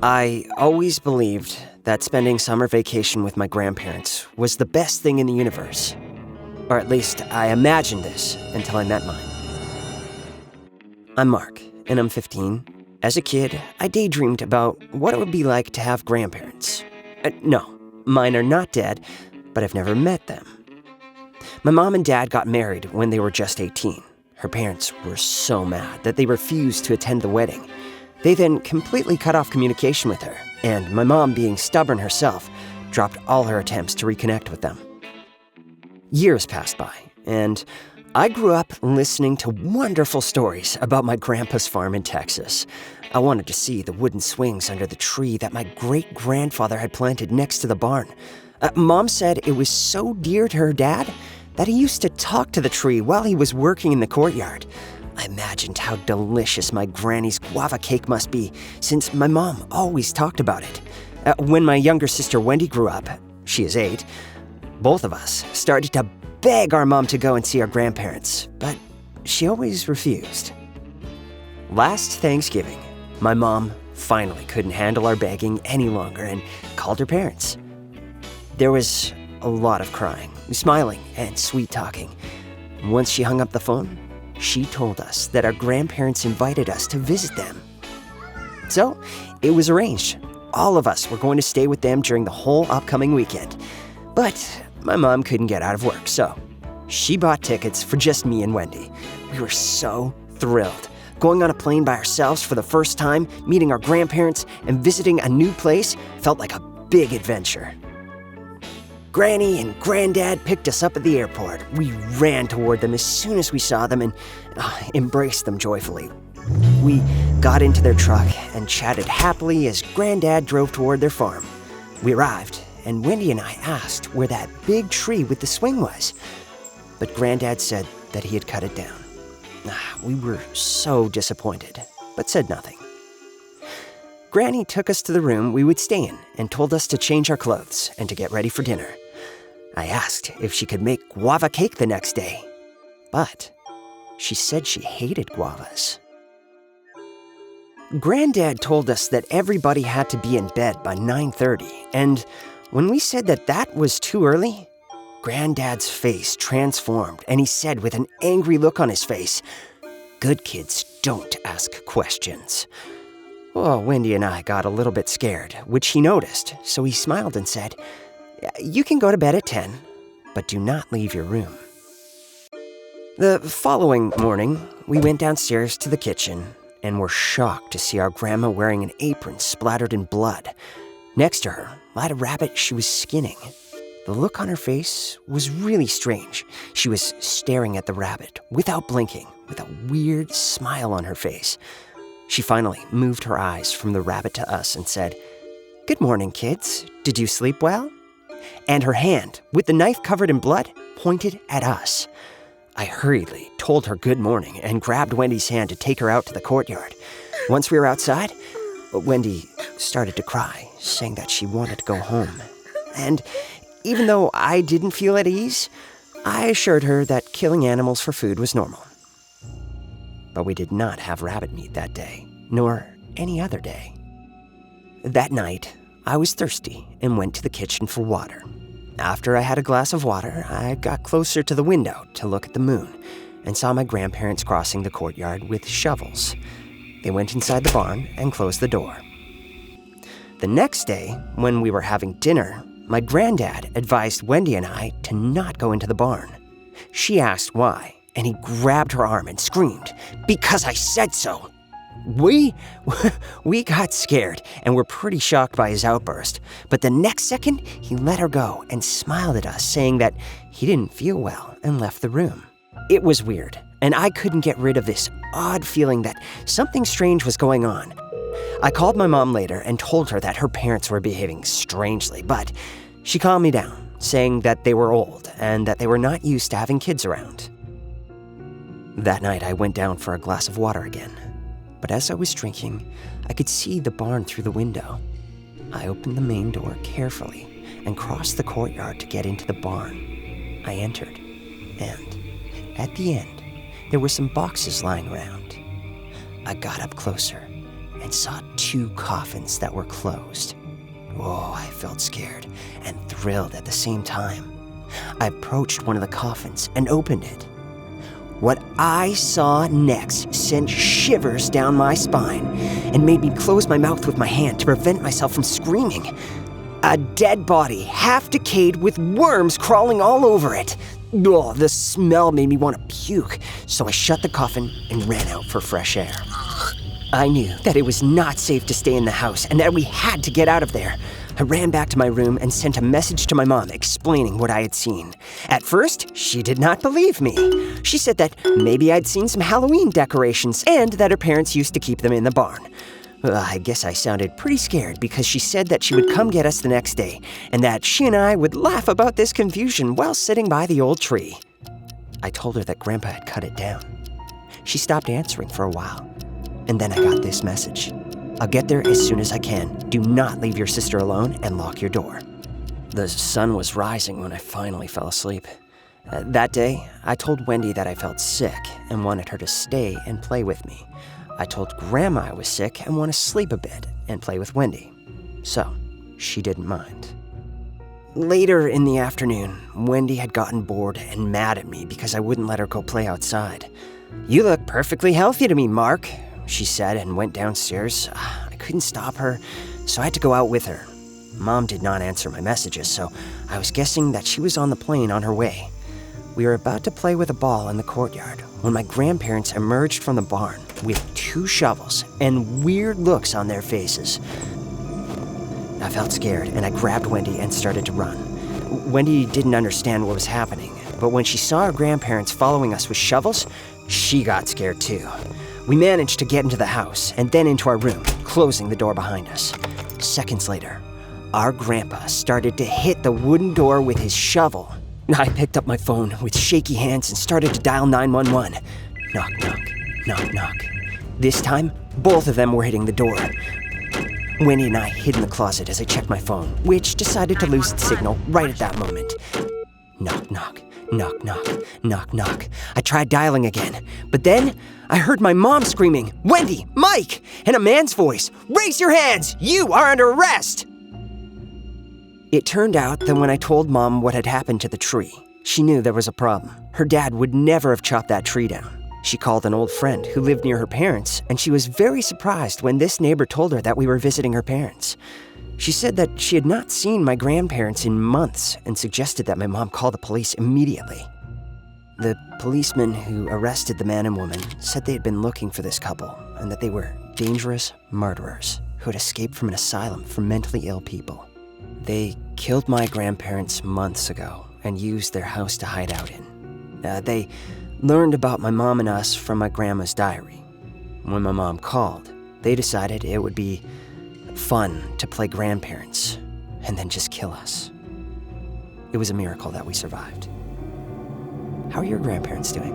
I always believed that spending summer vacation with my grandparents was the best thing in the universe. Or at least I imagined this until I met mine. I'm Mark, and I'm 15. As a kid, I daydreamed about what it would be like to have grandparents. No, mine are not dead, but I've never met them. My mom and dad got married when they were just 18. Her parents were so mad that they refused to attend the wedding. They then completely cut off communication with her, and my mom, being stubborn herself, dropped all her attempts to reconnect with them. Years passed by, and I grew up listening to wonderful stories about my grandpa's farm in Texas. I wanted to see the wooden swings under the tree that my great-grandfather had planted next to the barn. Mom said it was so dear to her dad that he used to talk to the tree while he was working in the courtyard. I imagined how delicious my granny's guava cake must be, since my mom always talked about it. When my younger sister Wendy grew up, she is 8, both of us started to beg our mom to go and see our grandparents, but she always refused. Last Thanksgiving, my mom finally couldn't handle our begging any longer and called her parents. There was a lot of crying, smiling, and sweet-talking. Once she hung up the phone, she told us that our grandparents invited us to visit them. So, it was arranged. All of us were going to stay with them during the whole upcoming weekend. But my mom couldn't get out of work, so she bought tickets for just me and Wendy. We were so thrilled. Going on a plane by ourselves for the first time, meeting our grandparents, and visiting a new place felt like a big adventure. Granny and Granddad picked us up at the airport. We ran toward them as soon as we saw them and embraced them joyfully. We got into their truck and chatted happily as Granddad drove toward their farm. We arrived, and Wendy and I asked where that big tree with the swing was. But Granddad said that he had cut it down. We were so disappointed, but said nothing. Granny took us to the room we would stay in and told us to change our clothes and to get ready for dinner. I asked if she could make guava cake the next day, but she said she hated guavas. Granddad told us that everybody had to be in bed by 9:30, and when we said that that was too early, Granddad's face transformed, and he said with an angry look on his face, "Good kids don't ask questions." Well, Wendy and I got a little bit scared, which he noticed, so he smiled and said, "You can go to bed at 10, but do not leave your room." The following morning, we went downstairs to the kitchen and were shocked to see our grandma wearing an apron splattered in blood. Next to her lied a rabbit she was skinning. The look on her face was really strange. She was staring at the rabbit without blinking, with a weird smile on her face. She finally moved her eyes from the rabbit to us and said, "Good morning, kids. Did you sleep well?" And her hand, with the knife covered in blood, pointed at us. I hurriedly told her good morning and grabbed Wendy's hand to take her out to the courtyard. Once we were outside, Wendy started to cry, saying that she wanted to go home. And even though I didn't feel at ease, I assured her that killing animals for food was normal. But we did not have rabbit meat that day, nor any other day. That night, I was thirsty and went to the kitchen for water. After I had a glass of water, I got closer to the window to look at the moon and saw my grandparents crossing the courtyard with shovels. They went inside the barn and closed the door. The next day, when we were having dinner, my granddad advised Wendy and I to not go into the barn. She asked why, and he grabbed her arm and screamed, "Because I said so!" We got scared and were pretty shocked by his outburst, but the next second, he let her go and smiled at us, saying that he didn't feel well and left the room. It was weird, and I couldn't get rid of this odd feeling that something strange was going on. I called my mom later and told her that her parents were behaving strangely, but she calmed me down, saying that they were old and that they were not used to having kids around. That night, I went down for a glass of water again. But as I was drinking, I could see the barn through the window. I opened the main door carefully and crossed the courtyard to get into the barn. I entered, and at the end, there were some boxes lying around. I got up closer and saw 2 coffins that were closed. Oh, I felt scared and thrilled at the same time. I approached one of the coffins and opened it. What I saw next sent shivers down my spine and made me close my mouth with my hand to prevent myself from screaming. A dead body, half decayed with worms crawling all over it. Oh, the smell made me want to puke, so I shut the coffin and ran out for fresh air. I knew that it was not safe to stay in the house and that we had to get out of there. I ran back to my room and sent a message to my mom explaining what I had seen. At first, she did not believe me. She said that maybe I'd seen some Halloween decorations and that her parents used to keep them in the barn. I guess I sounded pretty scared because she said that she would come get us the next day and that she and I would laugh about this confusion while sitting by the old tree. I told her that Grandpa had cut it down. She stopped answering for a while, and then I got this message. I'll get there as soon as I can. Do not leave your sister alone and lock your door. The sun was rising when I finally fell asleep. That day, I told Wendy that I felt sick and wanted her to stay and play with me. I told Grandma I was sick and want to sleep a bit and play with Wendy. So, she didn't mind. Later in the afternoon, Wendy had gotten bored and mad at me because I wouldn't let her go play outside. "You look perfectly healthy to me, Mark," she said and went downstairs. I couldn't stop her, so I had to go out with her. Mom did not answer my messages, so I was guessing that she was on the plane on her way. We were about to play with a ball in the courtyard when my grandparents emerged from the barn with 2 shovels and weird looks on their faces. I felt scared and I grabbed Wendy and started to run. Wendy didn't understand what was happening, but when she saw her grandparents following us with shovels, she got scared too. We managed to get into the house and then into our room, closing the door behind us. Seconds later, our grandpa started to hit the wooden door with his shovel. I picked up my phone with shaky hands and started to dial 911. Knock, knock, knock, knock. This time, both of them were hitting the door. Wendy and I hid in the closet as I checked my phone, which decided to lose its signal right at that moment. Knock, knock, knock, knock, knock, knock. I tried dialing again, but then I heard my mom screaming, "Wendy, Mike!" and a man's voice, "Raise your hands! You are under arrest!" It turned out that when I told Mom what had happened to the tree, she knew there was a problem. Her dad would never have chopped that tree down. She called an old friend who lived near her parents, and she was very surprised when this neighbor told her that we were visiting her parents. She said that she had not seen my grandparents in months and suggested that my mom call the police immediately. The policeman who arrested the man and woman said they had been looking for this couple and that they were dangerous murderers who had escaped from an asylum for mentally ill people. They killed my grandparents months ago and used their house to hide out in. They learned about my mom and us from my grandma's diary. When my mom called, they decided it would be fun to play grandparents and then just kill us. It was a miracle that we survived. How are your grandparents doing?